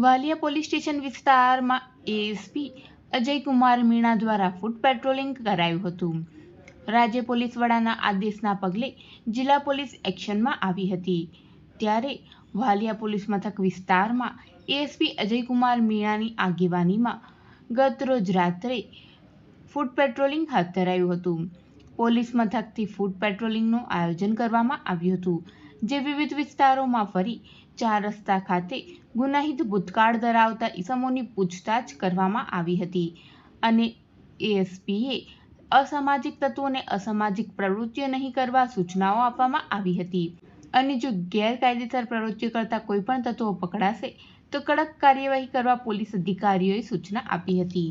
Valia police station વિસ્તારમાં ASP Ajaykumar Meena દ્વારા ફૂટ patrolling કરાયું હતું. રાજ્ય પોલીસ વડાના આદેશના પગલે જિલ્લા પોલીસ એક્શનમાં આવી હતી. ત્યારે વાલિયા પોલીસ મથક વિસ્તારમાં એએસપી અજયકુમાર મીણાની આગેવાનીમાં ગતરોજ રાત્રે ફૂટ પેટ્રોલિંગ હાથ ધરાયું હતું. પોલીસ મથકથી ફૂટ પેટ્રોલિંગનું આયોજન કરવામાં આવ્યું હતું, જે વિવિધ વિસ્તારોમાં ફરી 4 રસ્તા ખાતે ગુનાહિત ભૂતકાળ ધરાવતા ઇસમોની પૂછતાછ કરવામાં આવી હતી અને એએસપીએ અસામાજિક તત્વોને અસામાજિક પ્રવૃત્તિઓ નહીં કરવા સૂચનાઓ આપવામાં આવી હતી અને જો ગેરકાયદેસર પ્રવૃત્તિઓ કરતા કોઈપણ તત્વો પકડાશે તો કડક કાર્યવાહી કરવા પોલીસ અધિકારીઓએ સૂચના આપી હતી.